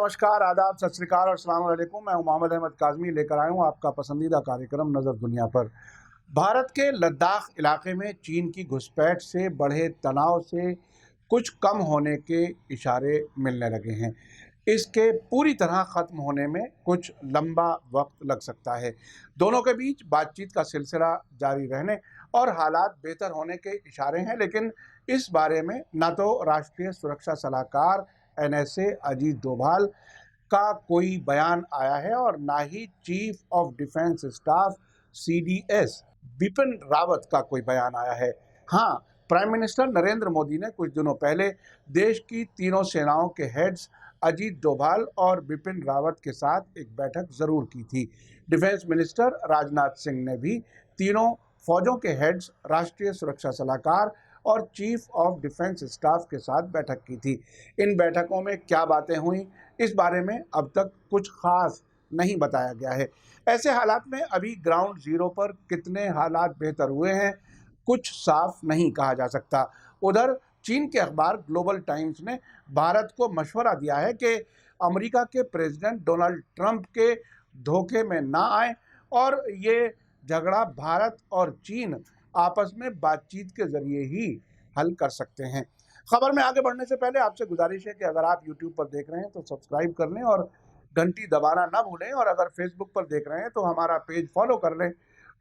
नमस्कार, आदाब, सत श्री अकाल और अस्सलाम वालेकुम। मैं हूं मोहम्मद अहमद काज़मी, लेकर आया हूं आपका पसंदीदा कार्यक्रम नज़र दुनिया पर। भारत के लद्दाख इलाके में चीन की घुसपैठ से बढ़े तनाव से कुछ कम होने के इशारे मिलने लगे हैं। इसके पूरी तरह ख़त्म होने में कुछ लंबा वक्त लग सकता है। दोनों के बीच बातचीत का सिलसिला जारी रहने और हालात बेहतर होने के इशारे हैं, लेकिन इस बारे में न तो राष्ट्रीय सुरक्षा सलाहकार NSA अजीत डोभाल का कोई बयान आया है और ना ही chief of defence staff CDS Bipin Rawat का कोई बयान आया है। हाँ, प्राइम मिनिस्टर नरेंद्र मोदी ने कुछ दिनों पहले देश की तीनों सेनाओं के हेड्स अजीत डोभाल और बिपिन रावत के साथ एक बैठक जरूर की थी। डिफेंस मिनिस्टर राजनाथ सिंह ने भी तीनों फौजों के हेड्स, राष्ट्रीय सुरक्षा सलाहकार और चीफ ऑफ डिफेंस स्टाफ के साथ बैठक की थी। इन बैठकों में क्या बातें हुई, इस बारे में अब तक कुछ खास नहीं बताया गया है। ऐसे हालात में अभी ग्राउंड जीरो पर कितने हालात बेहतर हुए हैं, कुछ साफ नहीं कहा जा सकता। उधर चीन के अखबार ग्लोबल टाइम्स ने भारत को मशवरा दिया है कि अमेरिका के प्रेसिडेंट डोनाल्ड ट्रंप के धोखे में ना आए और ये झगड़ा भारत और चीन आपस में बातचीत के जरिए ही हल कर सकते हैं। खबर में आगे बढ़ने से पहले आपसे गुजारिश है कि अगर आप YouTube पर देख रहे हैं तो सब्सक्राइब कर लें और घंटी दबाना ना भूलें, और अगर Facebook पर देख रहे हैं तो हमारा पेज फॉलो कर लें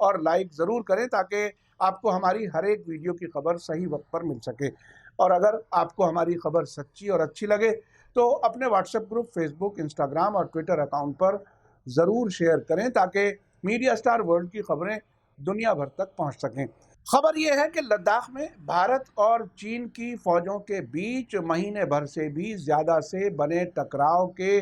और लाइक ज़रूर करें ताकि आपको हमारी हर एक वीडियो की खबर सही वक्त पर मिल सके। और अगर आपको हमारी खबर सच्ची और अच्छी लगे तो अपने व्हाट्सएप ग्रुप, फेसबुक, इंस्टाग्राम और ट्विटर अकाउंट पर ज़रूर शेयर करें ताकि मीडिया स्टार वर्ल्ड की खबरें दुनिया भर तक पहुंच सकें। खबर यह है कि लद्दाख में भारत और चीन की फौजों के बीच महीने भर से भी ज़्यादा से बने टकराव के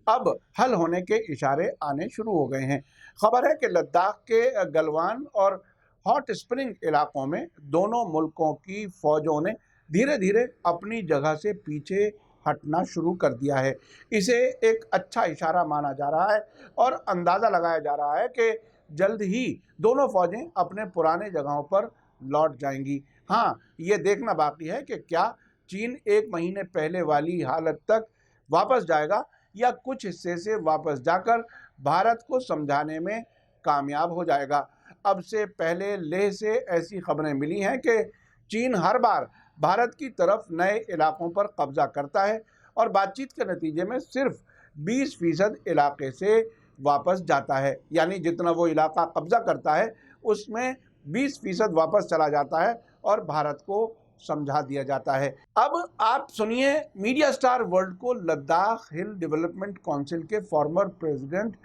अब हल होने के इशारे आने शुरू हो गए हैं। खबर है कि लद्दाख के गलवान और हॉट स्प्रिंग इलाकों में दोनों मुल्कों की फौजों ने धीरे धीरे अपनी जगह से पीछे हटना शुरू कर दिया है। इसे एक अच्छा इशारा माना जा रहा है और अंदाज़ा लगाया जा रहा है कि जल्द ही दोनों फौजें अपने पुराने जगहों पर लौट जाएंगी। हाँ, ये देखना बाकी है कि क्या चीन एक महीने पहले वाली हालत तक वापस जाएगा या कुछ हिस्से से वापस जाकर भारत को समझाने में कामयाब हो जाएगा। अब से पहले लेह से ऐसी खबरें मिली हैं कि चीन हर बार भारत की तरफ नए इलाकों पर कब्जा करता है और बातचीत के नतीजे में सिर्फ 20% इलाके से वापस जाता है, यानी जितना वो इलाका कब्जा करता है उसमें 20% वापस चला जाता है और भारत को समझा दिया जाता है। अब आप सुनिए मीडिया स्टार वर्ल्ड को लद्दाख हिल डेवलपमेंट काउंसिल के फॉर्मर प्रेसिडेंट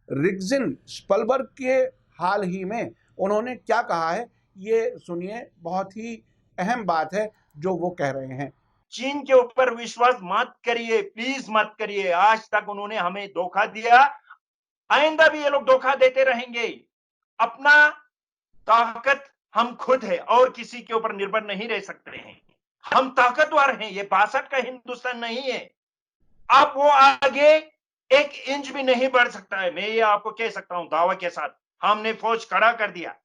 रिगजिन स्पलबर्ग के हाल ही में उन्होंने क्या कहा है, ये सुनिए। बहुत ही अहम बात है जो वो कह रहे हैं। चीन के ऊपर विश्वास मत करिए, प्लीज मत करिए। आज तक उन्होंने हमें धोखा दिया, आइंदा भी ये लोग धोखा देते रहेंगे। अपना ताकत हम खुद है और किसी के ऊपर निर्भर नहीं रह सकते हैं। हम ताकतवर हैं, ये 62 का हिंदुस्तान नहीं है। अब वो आगे 1 इंच भी नहीं बढ़ सकता है। मैं ये आपको कह सकता हूं दावा के साथ। हमने फौज खड़ा कर दिया,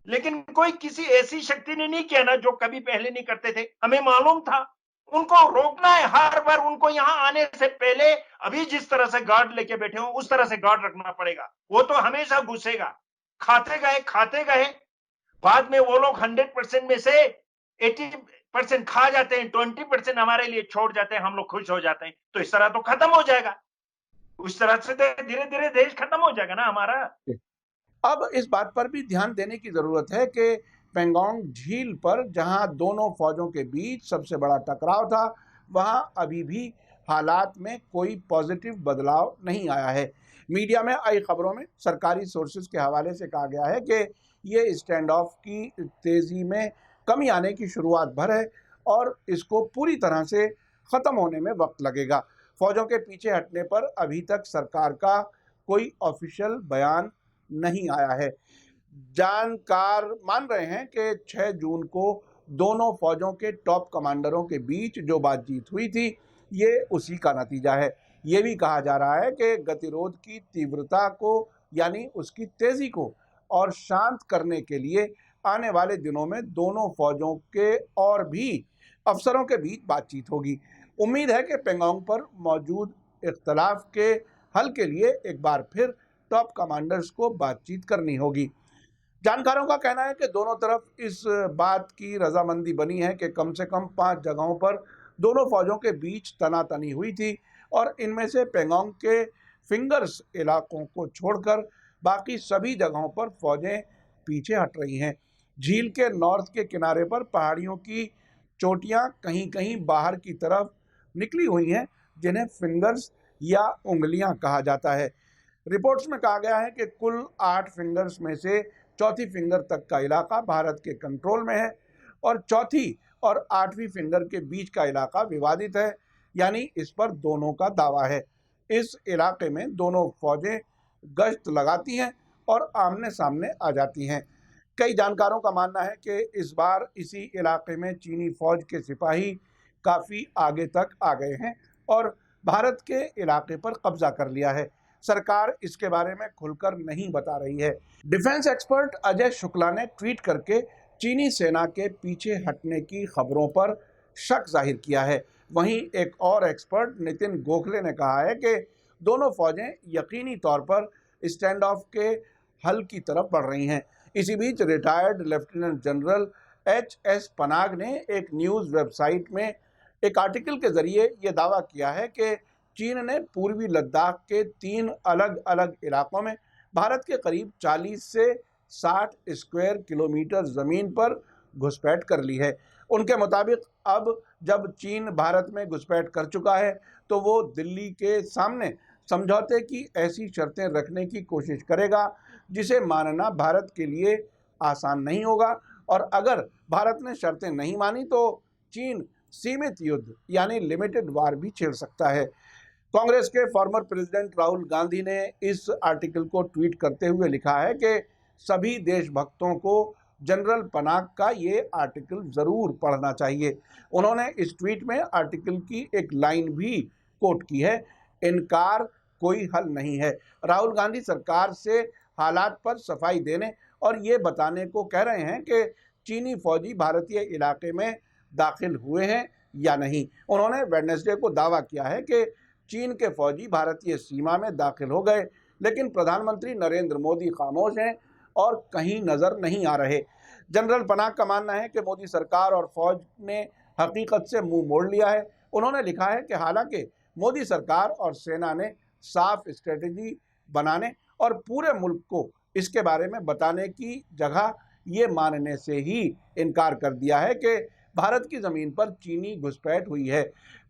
लेकिन कोई किसी ऐसी शक्ति ने नहीं किया ना जो कभी पहले नहीं करते थे। हमें मालूम था उनको रोकना है। हर बार उनको यहां आने से पहले अभी जिस तरह से गार्ड लेके बैठे हो उस तरह से गार्ड रखना पड़ेगा। वो तो हमेशा घुसेगा, खाते गए। बाद में वो लोग 100% में से 80% खा जाते हैं, 20% हमारे लिए छोड़ जाते हैं, हम लोग खुश हो जाते हैं। तो इस तरह तो खत्म हो जाएगा। उस तरह से धीरे धीरे देश खत्म हो जाएगा ना हमारा। अब इस बात पर भी ध्यान देने की जरूरत है कि पेंगोंग झील पर जहां दोनों फौजों के बीच सबसे बड़ा टकराव था, वहां अभी भी हालात में कोई पॉजिटिव बदलाव नहीं आया है। मीडिया में आई खबरों में सरकारी सोर्सेज के हवाले से कहा गया है कि ये स्टैंड ऑफ की तेज़ी में कमी आने की शुरुआत भर है और इसको पूरी तरह से ख़त्म होने में वक्त लगेगा। फौजों के पीछे हटने पर अभी तक सरकार का कोई ऑफिशियल बयान नहीं आया है। जानकार मान रहे हैं कि 6 जून को दोनों फौजों के टॉप कमांडरों के बीच जो बातचीत हुई थी, ये उसी का नतीजा है। ये भी कहा जा रहा है कि गतिरोध की तीव्रता को, यानी उसकी तेज़ी को और शांत करने के लिए आने वाले दिनों में दोनों फौजों के और भी अफसरों के बीच बातचीत होगी। उम्मीद है कि पेंगोंग पर मौजूद इख्तलाफ के हल के लिए एक बार फिर टॉप कमांडर्स को बातचीत करनी होगी। जानकारों का कहना है कि दोनों तरफ इस बात की रजामंदी बनी है कि कम से कम 5 जगहों पर दोनों फौजों के बीच तनातनी हुई थी और इनमें से पेंगोंग के फिंगर्स इलाकों को छोड़कर बाकी सभी जगहों पर फौजें पीछे हट रही हैं। झील के नॉर्थ के किनारे पर पहाड़ियों की चोटियां कहीं कहीं बाहर की तरफ निकली हुई हैं, जिन्हें फिंगर्स या उंगलियां कहा जाता है। रिपोर्ट्स में कहा गया है कि कुल 8 फिंगर्स में से चौथी फिंगर तक का इलाका भारत के कंट्रोल में है और चौथी और 8वीं फिंगर के बीच का इलाका विवादित है, यानी इस पर दोनों का दावा है। इस इलाके में दोनों फौजें गश्त लगाती हैं और आमने सामने आ जाती हैं। कई जानकारों का मानना है कि इस बार इसी इलाके में चीनी फौज के सिपाही काफ़ी आगे तक आ गए हैं और भारत के इलाके पर कब्जा कर लिया है। सरकार इसके बारे में खुलकर नहीं बता रही है। डिफेंस एक्सपर्ट अजय शुक्ला ने ट्वीट करके चीनी सेना के पीछे हटने की खबरों पर शक जाहिर किया है। वहीं एक और एक्सपर्ट नितिन गोखले ने कहा है कि दोनों फौजें यकीनी तौर पर स्टैंड ऑफ के हल की तरफ बढ़ रही हैं। इसी बीच retired lieutenant general H S. Panag ने एक न्यूज़ वेबसाइट में एक आर्टिकल के जरिए ये दावा किया है कि चीन ने पूर्वी लद्दाख के 3 अलग अलग इलाकों में भारत के करीब 40 से 60 स्क्वायर किलोमीटर ज़मीन पर घुसपैठ कर ली है। उनके मुताबिक अब जब चीन भारत में घुसपैठ कर चुका है तो वो दिल्ली के सामने समझौते की ऐसी शर्तें रखने की कोशिश करेगा जिसे मानना भारत के लिए आसान नहीं होगा और अगर भारत ने शर्तें नहीं मानी तो चीन सीमित युद्ध यानी लिमिटेड वार भी छेड़ सकता है। कांग्रेस के फॉर्मर प्रेसिडेंट राहुल गांधी ने इस आर्टिकल को ट्वीट करते हुए लिखा है कि सभी देशभक्तों को जनरल पनाग का ये आर्टिकल ज़रूर पढ़ना चाहिए। उन्होंने इस ट्वीट में आर्टिकल की एक लाइन भी कोट की है, इनकार कोई हल नहीं है। राहुल गांधी सरकार से हालात पर सफाई देने और ये बताने को कह रहे हैं कि चीनी फौजी भारतीय इलाके में दाखिल हुए हैं या नहीं। उन्होंने वेडनेसडे को दावा किया है कि चीन के फौजी भारतीय सीमा में दाखिल हो गए, लेकिन प्रधानमंत्री नरेंद्र मोदी खामोश हैं और कहीं नज़र नहीं आ रहे। जनरल पनाग का मानना है कि मोदी सरकार और फौज ने हकीकत से मुंह मोड़ लिया है। उन्होंने लिखा है कि हालांकि मोदी सरकार और सेना ने साफ स्ट्रेटेजी बनाने और पूरे मुल्क को इसके बारे में बताने की जगह ये मानने से ही इनकार कर दिया है कि भारत की ज़मीन पर चीनी घुसपैठ हुई है।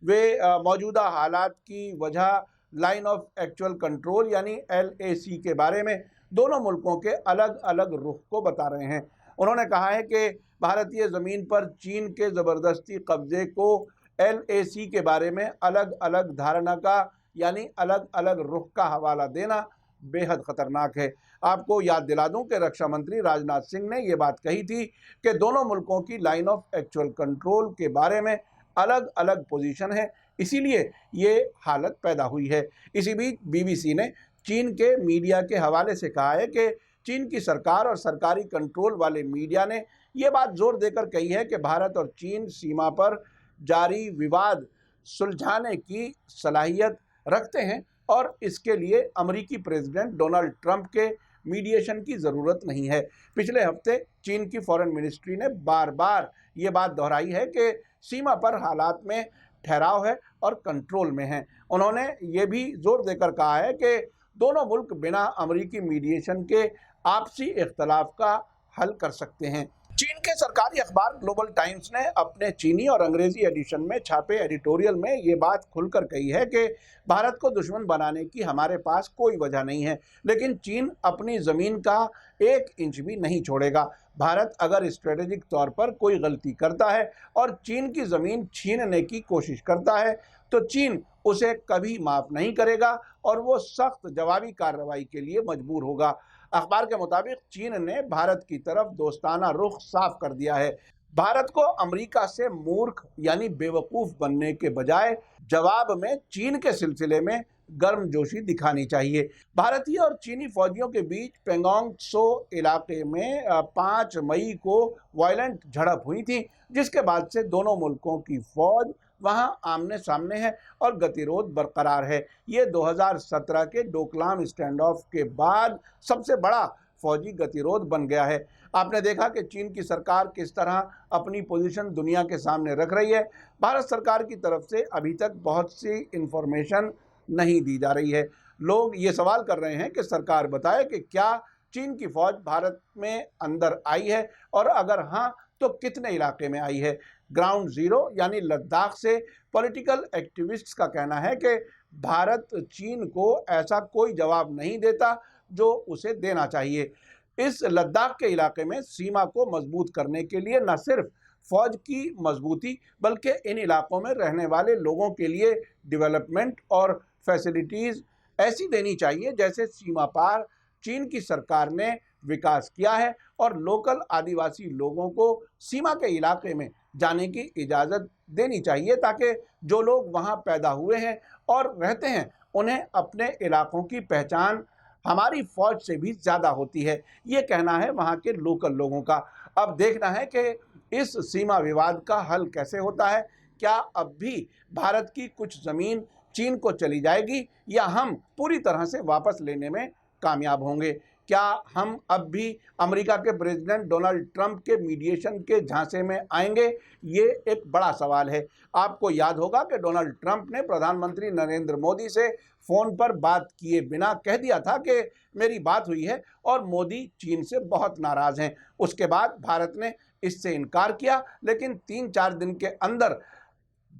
वे मौजूदा हालात की वजह लाइन ऑफ एक्चुअल कंट्रोल यानी LAC के बारे में दोनों मुल्कों के अलग अलग रुख को बता रहे हैं। उन्होंने कहा है कि भारतीय ज़मीन पर चीन के ज़बरदस्ती कब्जे को LAC के बारे में अलग अलग धारणा का यानी अलग अलग रुख का हवाला देना बेहद खतरनाक है। आपको याद दिला दूं कि रक्षा मंत्री राजनाथ सिंह ने ये बात कही थी कि दोनों मुल्कों की लाइन ऑफ एक्चुअल कंट्रोल के बारे में अलग अलग पोजीशन है, इसीलिए ये हालत पैदा हुई है। इसी बीच BBC ने चीन के मीडिया के हवाले से कहा है कि चीन की सरकार और सरकारी कंट्रोल वाले मीडिया ने ये बात जोर देकर कही है कि भारत और चीन सीमा पर जारी विवाद सुलझाने की सलाहियत रखते हैं और इसके लिए अमेरिकी प्रेसिडेंट डोनाल्ड ट्रंप के मीडिएशन की ज़रूरत नहीं है। पिछले हफ्ते चीन की फॉरेन मिनिस्ट्री ने बार बार ये बात दोहराई है कि सीमा पर हालात में ठहराव है और कंट्रोल में है। उन्होंने ये भी जोर देकर कहा है कि दोनों मुल्क बिना अमेरिकी मीडिएशन के आपसी इख्तलाफ का हल कर सकते हैं। चीन के सरकारी अखबार ग्लोबल टाइम्स ने अपने चीनी और अंग्रेजी एडिशन में छापे एडिटोरियल में ये बात खुलकर कही है कि भारत को दुश्मन बनाने की हमारे पास कोई वजह नहीं है, लेकिन चीन अपनी ज़मीन का 1 इंच भी नहीं छोड़ेगा। भारत अगर स्ट्रेटेजिक तौर पर कोई गलती करता है और चीन की ज़मीन छीनने की कोशिश करता है तो चीन उसे कभी माफ़ नहीं करेगा और वो सख्त जवाबी कार्रवाई के लिए मजबूर होगा। अखबार के मुताबिक चीन ने भारत की तरफ दोस्ताना रुख साफ कर दिया है। भारत को अमेरिका से मूर्ख यानी बेवकूफ़ बनने के बजाय जवाब में चीन के सिलसिले में गर्मजोशी दिखानी चाहिए। भारतीय और चीनी फौजियों के बीच पेंगोंग त्सो इलाके में 5 मई को वायलेंट झड़प हुई थी, जिसके बाद से दोनों मुल्कों की फौज वहां आमने सामने है और गतिरोध बरकरार है। ये 2017 के डोकलाम स्टैंड ऑफ के बाद सबसे बड़ा फौजी गतिरोध बन गया है। आपने देखा कि चीन की सरकार किस तरह अपनी पोजीशन दुनिया के सामने रख रही है। भारत सरकार की तरफ से अभी तक बहुत सी इंफॉर्मेशन नहीं दी जा रही है। लोग ये सवाल कर रहे हैं कि सरकार बताए कि क्या चीन की फौज भारत में अंदर आई है और अगर हाँ तो कितने इलाके में आई है। ग्राउंड जीरो यानी लद्दाख से पॉलिटिकल एक्टिविस्ट्स का कहना है कि भारत चीन को ऐसा कोई जवाब नहीं देता जो उसे देना चाहिए। इस लद्दाख के इलाके में सीमा को मजबूत करने के लिए न सिर्फ फौज की मजबूती बल्कि इन इलाकों में रहने वाले लोगों के लिए डेवलपमेंट और फैसिलिटीज़ ऐसी देनी चाहिए जैसे सीमा पार चीन की सरकार ने विकास किया है और लोकल आदिवासी लोगों को सीमा के इलाके में जाने की इजाज़त देनी चाहिए ताकि जो लोग वहां पैदा हुए हैं और रहते हैं उन्हें अपने इलाकों की पहचान हमारी फौज से भी ज़्यादा होती है। ये कहना है वहाँ के लोकल लोगों का। अब देखना है कि इस सीमा विवाद का हल कैसे होता है। क्या अब भी भारत की कुछ ज़मीन चीन को चली जाएगी या हम पूरी तरह से वापस लेने में कामयाब होंगे। क्या हम अब भी अमेरिका के प्रेसिडेंट डोनाल्ड ट्रंप के मीडिएशन के झांसे में आएंगे, ये एक बड़ा सवाल है। आपको याद होगा कि डोनाल्ड ट्रंप ने प्रधानमंत्री नरेंद्र मोदी से फ़ोन पर बात किए बिना कह दिया था कि मेरी बात हुई है और मोदी चीन से बहुत नाराज़ हैं। उसके बाद भारत ने इससे इनकार किया, लेकिन 3-4 दिन के अंदर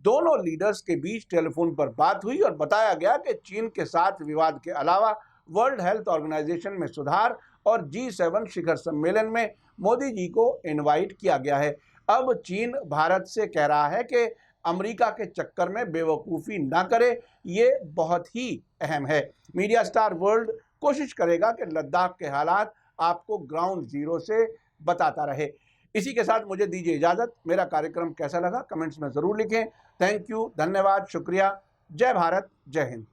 दोनों लीडर्स के बीच टेलीफोन पर बात हुई और बताया गया कि चीन के साथ विवाद के अलावा वर्ल्ड हेल्थ ऑर्गेनाइजेशन में सुधार और G7 शिखर सम्मेलन में मोदी जी को इनवाइट किया गया है। अब चीन भारत से कह रहा है कि अमेरिका के चक्कर में बेवकूफ़ी ना करे, ये बहुत ही अहम है। मीडिया स्टार वर्ल्ड कोशिश करेगा कि लद्दाख के हालात आपको ग्राउंड जीरो से बताता रहे। इसी के साथ मुझे दीजिए इजाज़त। मेरा कार्यक्रम कैसा लगा कमेंट्स में ज़रूर लिखें। थैंक यू, धन्यवाद, शुक्रिया। जय भारत, जय हिंद।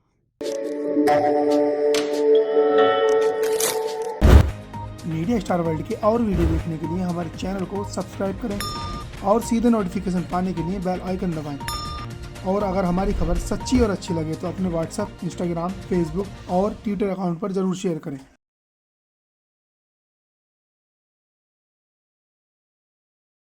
मीडिया स्टार वर्ल्ड के और वीडियो देखने के लिए हमारे चैनल को सब्सक्राइब करें और सीधे नोटिफिकेशन पाने के लिए बेल आइकन दबाएं। और अगर हमारी खबर सच्ची और अच्छी लगे तो अपने व्हाट्सएप, इंस्टाग्राम, फेसबुक और ट्विटर अकाउंट पर ज़रूर शेयर करें।